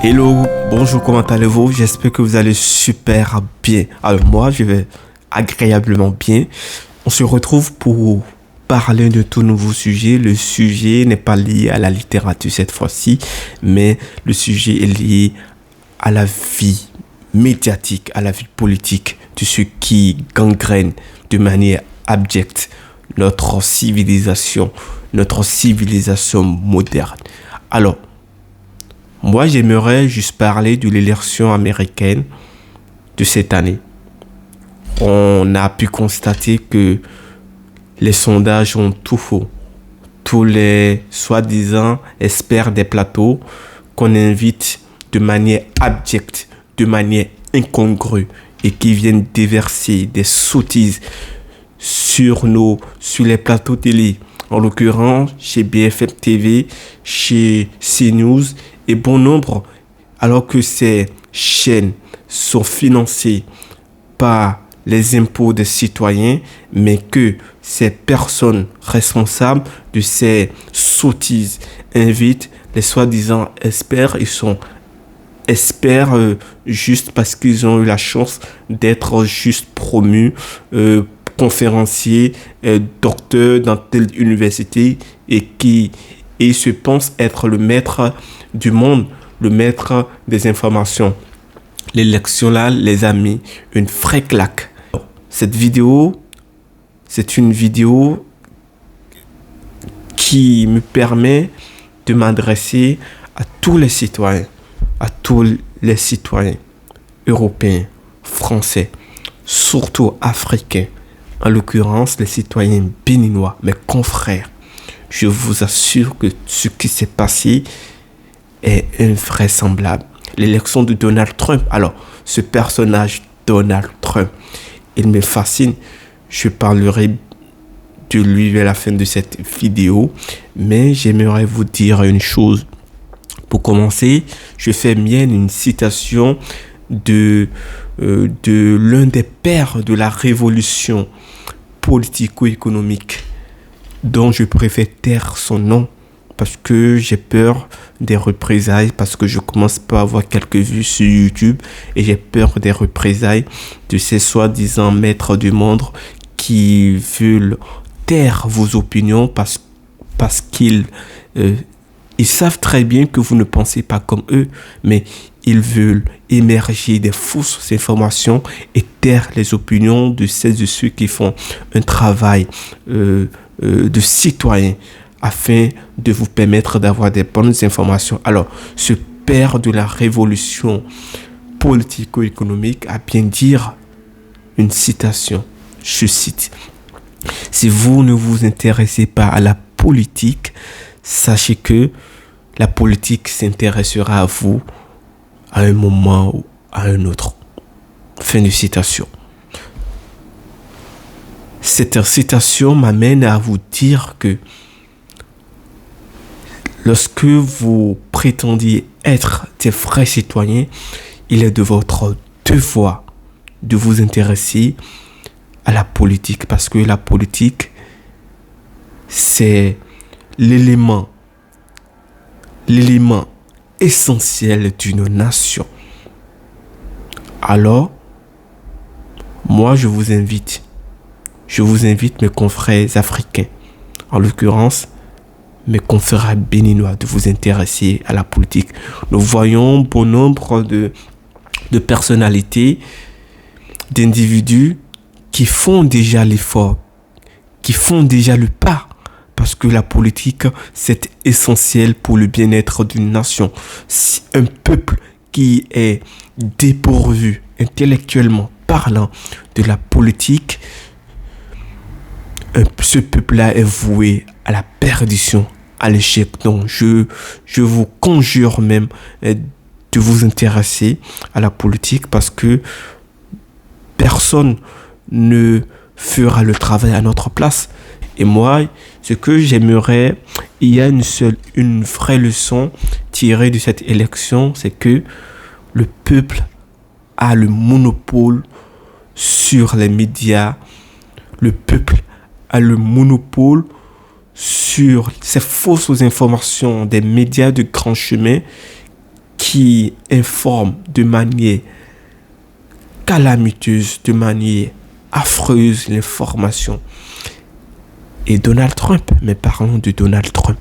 Hello, bonjour, comment allez-vous? J'espère que vous allez super bien. Alors moi, je vais agréablement bien. On se retrouve pour parler de tout nouveau sujet. Le sujet n'est pas lié à la littérature cette fois-ci, mais le sujet est lié à la vie médiatique, à la vie politique, de ce qui gangrène de manière abjecte notre civilisation moderne. Alors, moi, j'aimerais juste parler de l'élection américaine de cette année. On a pu constater que les sondages ont tout faux. Tous les soi-disant experts des plateaux qu'on invite de manière abjecte, de manière incongrue et qui viennent déverser des sottises sur les plateaux télé, en l'occurrence chez BFM TV, chez CNews et bon nombre, alors que ces chaînes sont financées par les impôts des citoyens, mais que ces personnes responsables de ces sottises invitent les soi-disant experts. Ils sont experts juste parce qu'ils ont eu la chance d'être juste promus conférenciers, docteurs dans telle université et ils se pensent être le maître du monde, le maître des informations. L'élection là les a mis une vraie claque. Cette vidéo, c'est une vidéo qui me permet de m'adresser à tous les citoyens européens, français, surtout africains, en l'occurrence les citoyens béninois, mes confrères. Je vous assure que ce qui s'est passé est invraisemblable. L'élection de Donald Trump. Alors, ce personnage Donald Trump, il me fascine. Je parlerai de lui vers la fin de cette vidéo, mais j'aimerais vous dire une chose. Pour commencer, je fais mienne une citation de l'un des pères de la révolution politico-économique, dont je préfère taire son nom parce que j'ai peur des représailles, parce que je commence pas à avoir quelques vues sur YouTube et j'ai peur des représailles de ces soi-disant maîtres du monde qui veulent taire vos opinions parce qu'ils ils savent très bien que vous ne pensez pas comme eux, mais ils veulent émerger des fausses informations et taire les opinions de celles et ceux qui font un travail de citoyen afin de vous permettre d'avoir des bonnes informations. Alors, ce père de la révolution politico-économique a bien dit une citation, je cite: « Si vous ne vous intéressez pas à la politique, sachez que la politique s'intéressera à vous à un moment ou à un autre. » Fin de citation. Cette citation m'amène à vous dire que lorsque vous prétendez être des vrais citoyens, il est de votre devoir de vous intéresser à la politique, parce que la politique, c'est l'élément essentiel d'une nation. Alors, moi, je vous invite, mes confrères africains, en l'occurrence, mes confrères béninois, de vous intéresser à la politique. Nous voyons bon nombre de personnalités, d'individus qui font déjà l'effort, qui font déjà le pas, parce que la politique, c'est essentiel pour le bien-être d'une nation. Si un peuple qui est dépourvu, intellectuellement parlant, de la politique, ce peuple-là est voué à la perdition, à l'échec. Donc, je vous conjure même de vous intéresser à la politique, parce que personne ne fera le travail à notre place. Et moi, ce que j'aimerais, il y a une vraie leçon tirée de cette élection, c'est que le peuple a le monopole sur les médias. Le peuple a le monopole sur ces fausses informations des médias de grand chemin qui informe de manière calamiteuse, de manière affreuse l'information. Et Donald Trump, mais parlons de Donald Trump.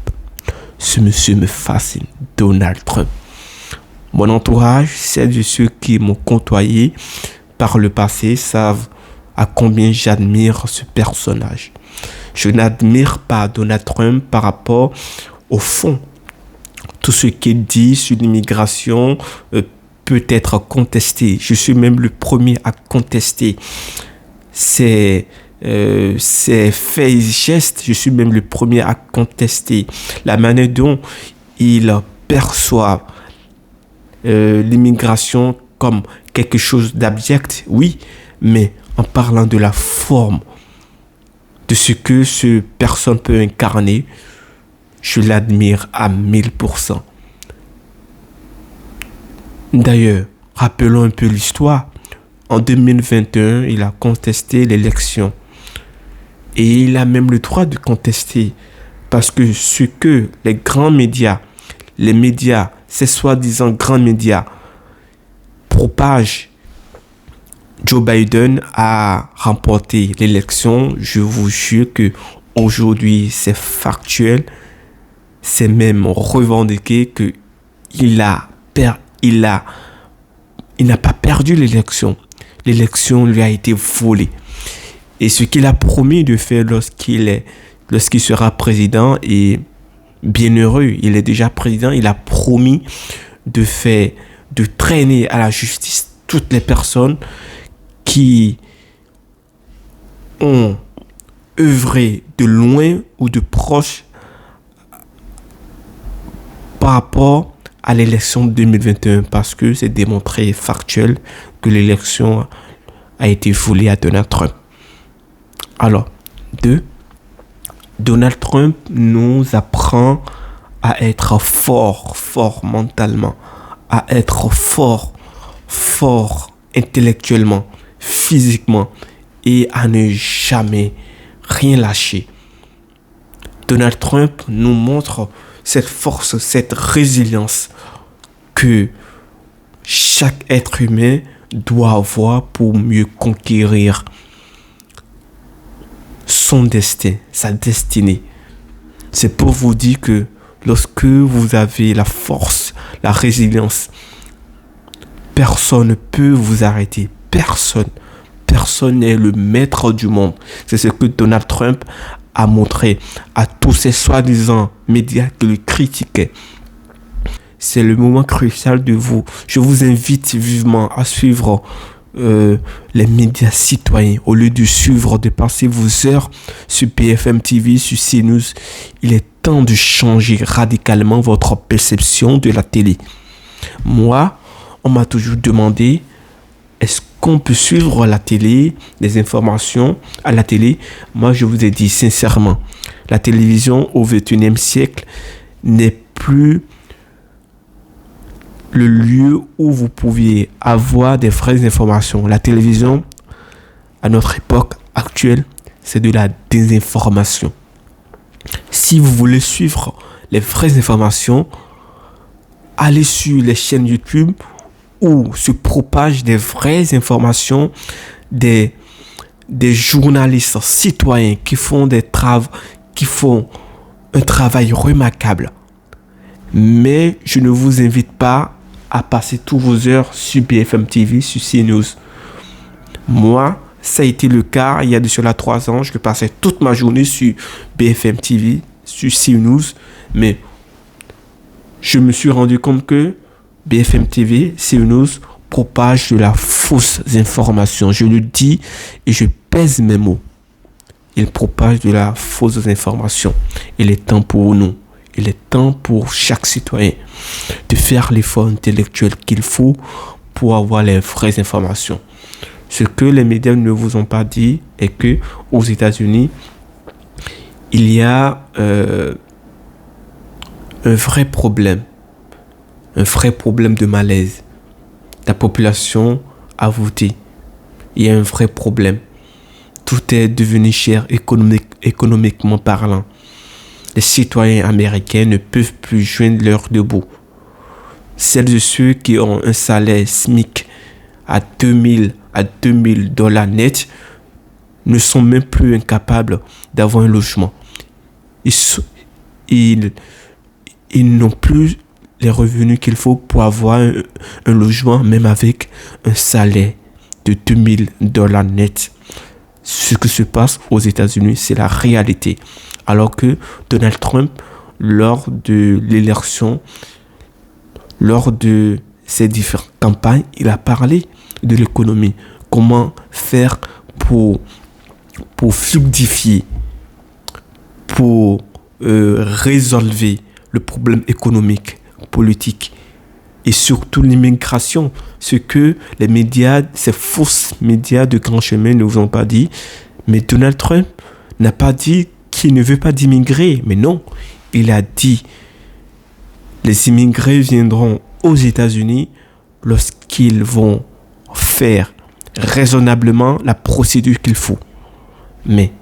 Ce monsieur me fascine, Donald Trump. Mon entourage, celles de ceux qui m'ont côtoyé par le passé, savent à combien j'admire ce personnage. Je n'admire pas Donald Trump par rapport au fond. Tout ce qu'il dit sur l'immigration peut être contesté. Je suis même le premier à contester ses faits et gestes. Je suis même le premier à contester la manière dont il perçoit l'immigration comme quelque chose d'abject, oui, mais en parlant de la forme, de ce que cette personne peut incarner, je l'admire à 1000%. D'ailleurs, rappelons un peu l'histoire. En 2021, il a contesté l'élection. Et il a même le droit de contester. Parce que ce que les grands médias, ces soi-disant grands médias, propagent, Joe Biden a remporté l'élection. Je vous jure que aujourd'hui, c'est factuel. C'est même revendiqué que il n'a pas perdu l'élection. L'élection lui a été volée. Et ce qu'il a promis de faire lorsqu'il sera président est bien heureux. Il est déjà président. Il a promis de traîner à la justice toutes les personnes qui ont œuvré de loin ou de proche par rapport à l'élection de 2021, parce que c'est démontré factuel que l'élection a été volée à Donald Trump. Alors, Donald Trump nous apprend à être fort mentalement, à être fort intellectuellement, physiquement, et à ne jamais rien lâcher. Donald Trump nous montre cette force, cette résilience que chaque être humain doit avoir pour mieux conquérir son destin, sa destinée. C'est pour vous dire que lorsque vous avez la force, la résilience, personne ne peut vous arrêter. Personne n'est le maître du monde. C'est ce que Donald Trump a montré à tous ces soi-disant médias qui le critiquaient. C'est le moment crucial de vous. Je vous invite vivement à suivre les médias citoyens. Au lieu de suivre, de passer vos heures sur BFM TV, sur CNews, il est temps de changer radicalement votre perception de la télé. Moi, on m'a toujours demandé, est-ce qu'on peut suivre la télé, des informations à la télé? Moi, je vous ai dit sincèrement, la télévision au XXIe siècle n'est plus le lieu où vous pouviez avoir des vraies informations. La télévision, à notre époque actuelle, c'est de la désinformation. Si vous voulez suivre les vraies informations, allez sur les chaînes YouTube où se propagent des vraies informations, des journalistes citoyens qui font un travail remarquable. Mais je ne vous invite pas à passer toutes vos heures sur BFM TV, sur CNews. Moi, ça a été le cas il y a de cela 3 ans. Je passais toute ma journée sur BFM TV, sur CNews. Mais je me suis rendu compte que BFM TV, CNews propagent de la fausse information. Je le dis et je pèse mes mots. Ils propagent de la fausse information. Il est temps pour nous. Il est temps pour chaque citoyen de faire l'effort intellectuel qu'il faut pour avoir les vraies informations. Ce que les médias ne vous ont pas dit est que aux États-Unis, il y a un vrai problème de malaise. La population a voté. Il y a un vrai problème. Tout est devenu cher économiquement parlant. Les citoyens américains ne peuvent plus joindre leur debout. celles et ceux qui ont un salaire SMIC à 2000 dollars net ne sont même plus incapables d'avoir un logement. Ils n'ont plus les revenus qu'il faut pour avoir un logement, même avec un salaire de 2000 dollars net. Ce qui se passe aux États-Unis, c'est la réalité. Alors que Donald Trump, lors de l'élection, lors de ses différentes campagnes, il a parlé de l'économie. Comment faire pour fluidifier, pour résolver le problème économique, politique et surtout l'immigration. Ce que les médias, ces fausses médias de grand chemin ne vous ont pas dit. Mais Donald Trump n'a pas dit qu'il ne veut pas d'immigrer. Mais non, il a dit les immigrés viendront aux États-Unis lorsqu'ils vont faire raisonnablement la procédure qu'il faut. Mais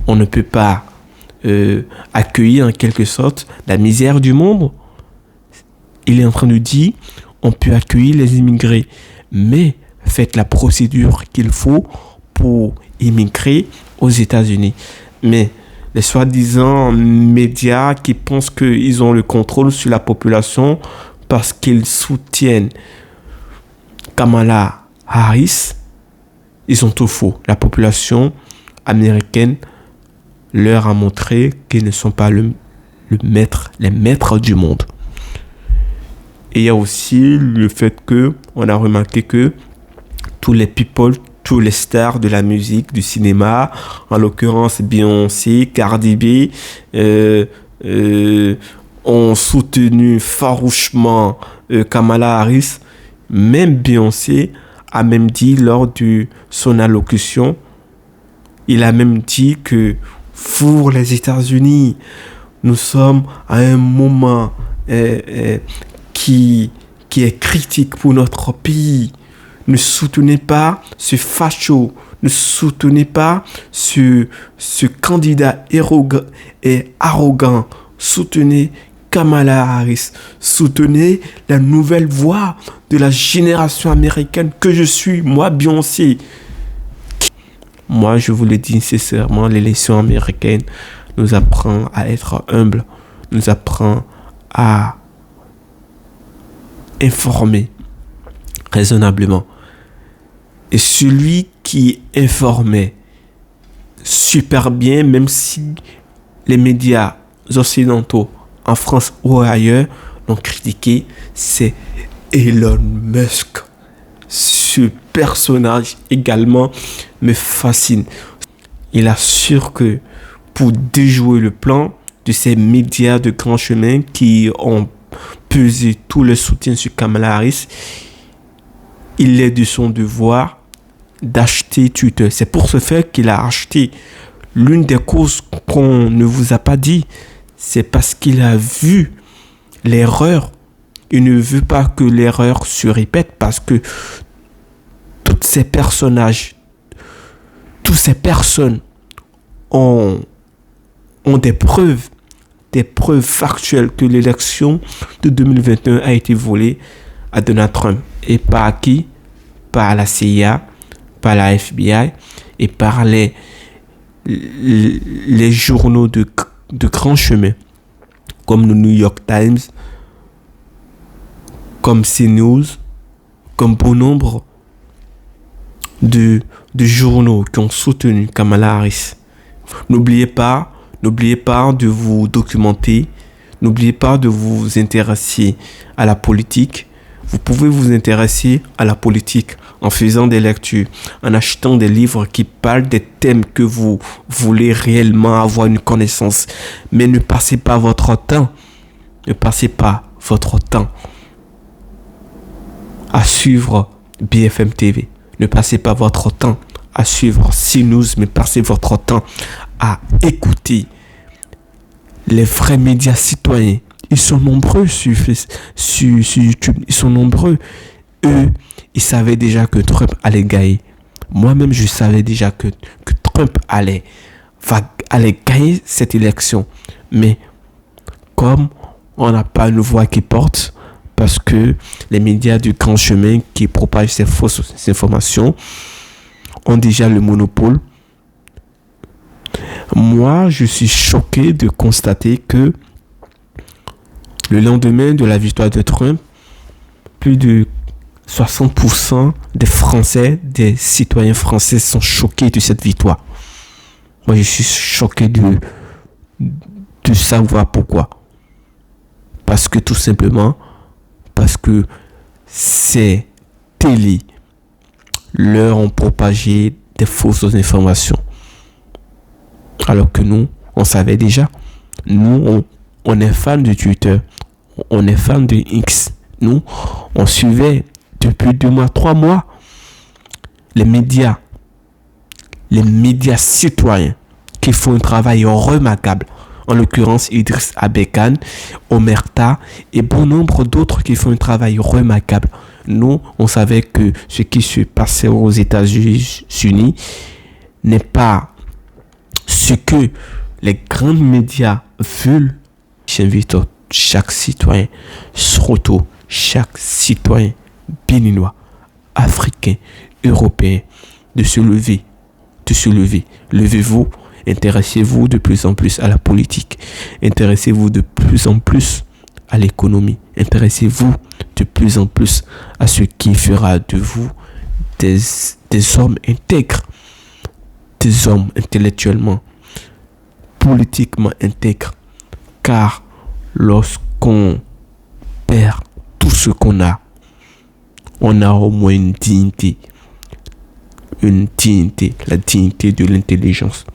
on ne peut pas accueillir en quelque sorte la misère du monde. Il est en train de dire on peut accueillir les immigrés, mais faites la procédure qu'il faut pour immigrer aux États-Unis. Mais les soi-disant médias qui pensent qu'ils ont le contrôle sur la population parce qu'ils soutiennent Kamala Harris, ils sont tout faux. La population américaine leur a montré qu'ils ne sont pas les maîtres du monde. Et il y a aussi le fait on a remarqué que tous les people, tous les stars de la musique, du cinéma, en l'occurrence Beyoncé, Cardi B, ont soutenu farouchement Kamala Harris. Même Beyoncé a même dit lors de son allocution, il a même dit que pour les États-Unis, nous sommes à un moment qui est critique pour notre pays. Ne soutenez pas ce facho, ne soutenez pas ce candidat arrogant. Soutenez Kamala Harris, soutenez la nouvelle voix de la génération américaine que je suis, moi Beyoncé. Moi, je vous le dis sincèrement, l'élection américaine nous apprend à être humble, nous apprend à informer raisonnablement. Et celui qui informait super bien, même si les médias occidentaux en France ou ailleurs l'ont critiqué, c'est Elon Musk. Ce personnage également me fascine. Il assure que pour déjouer le plan de ces médias de grand chemin qui ont pesé tout le soutien sur Kamala Harris, il est de son devoir d'acheter Twitter. C'est pour ce faire qu'il a acheté. L'une des causes qu'on ne vous a pas dit, c'est parce qu'il a vu l'erreur. Il ne veut pas que l'erreur se répète parce que tous ces personnages, toutes ces personnes ont des preuves factuelles que l'élection de 2021 a été volée à Donald Trump. Et par qui? Par la CIA, par la FBI et par les journaux de grand chemin, comme le New York Times, comme CNews, comme bon nombre de journaux qui ont soutenu Kamala Harris. N'oubliez pas de vous documenter, n'oubliez pas de vous intéresser à la politique. Vous pouvez vous intéresser à la politique en faisant des lectures, en achetant des livres qui parlent des thèmes que vous voulez réellement avoir une connaissance. Mais ne passez pas votre temps. Ne passez pas votre temps à suivre BFM TV. Ne passez pas votre temps à suivre CNews, mais passez votre temps à écouter les vrais médias citoyens. Ils sont nombreux sur YouTube. Ils sont nombreux. Eux, ils savaient déjà que Trump allait gagner. Moi-même, je savais déjà que Trump allait gagner cette élection. Mais comme on n'a pas une voix qui porte, parce que les médias du grand chemin qui propagent ces fausses informations ont déjà le monopole. Moi, je suis choqué de constater que le lendemain de la victoire de Trump, plus de 60% des Français, des citoyens français sont choqués de cette victoire. Moi, je suis choqué de savoir pourquoi. Parce que tout simplement, parce que ces télés leur ont propagé des fausses informations. Alors que nous, on savait déjà. Nous, on est fans de Twitter. On est fans de X. Nous, on suivait depuis 2 mois, 3 mois les médias citoyens qui font un travail remarquable. En l'occurrence, Idriss Abekan, Omerta et bon nombre d'autres qui font un travail remarquable. Nous, on savait que ce qui se passait aux États-Unis n'est pas ce que les grands médias veulent. J'invite chaque citoyen, surtout chaque citoyen béninois, africain, européen, de se lever. Levez-vous, intéressez-vous de plus en plus à la politique, intéressez-vous de plus en plus à l'économie, intéressez-vous de plus en plus à ce qui fera de vous des hommes intègres, des hommes intellectuellement, politiquement intègres, car lorsqu'on perd tout ce qu'on a, on a au moins une dignité, la dignité de l'intelligence.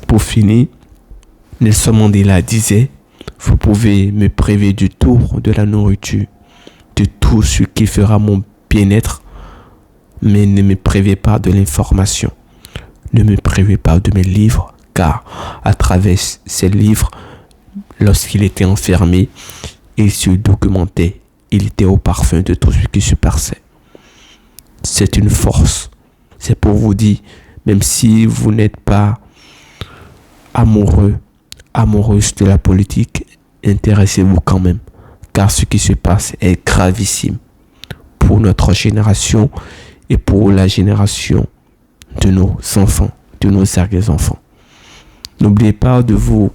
Pour finir, Nelson Mandela disait: vous pouvez me priver du tout, de la nourriture, de tout ce qui fera mon bien-être, mais ne me privez pas de l'information. Ne me privez pas de mes livres, car à travers ces livres, lorsqu'il était enfermé, il se documentait. Il était au parfum de tout ce qui se passait. C'est une force. C'est pour vous dire, même si vous n'êtes pas amoureuse de la politique, intéressez-vous quand même, car ce qui se passe est gravissime pour notre génération et pour la génération de nos enfants, de nos arrière-enfants. N'oubliez pas de vous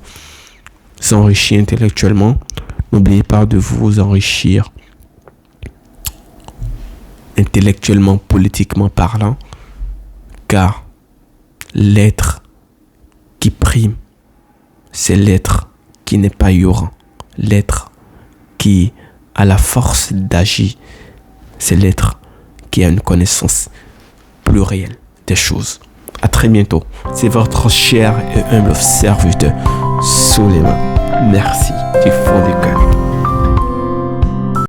enrichir intellectuellement, n'oubliez pas de vous enrichir intellectuellement, politiquement parlant, car l'être qui prime, c'est l'être qui n'est pas ignorant, l'être qui a la force d'agir, c'est l'être qui a une connaissance plus réelle des choses. À très bientôt. C'est votre cher et humble serviteur Souleymane. Merci du fond du cœur.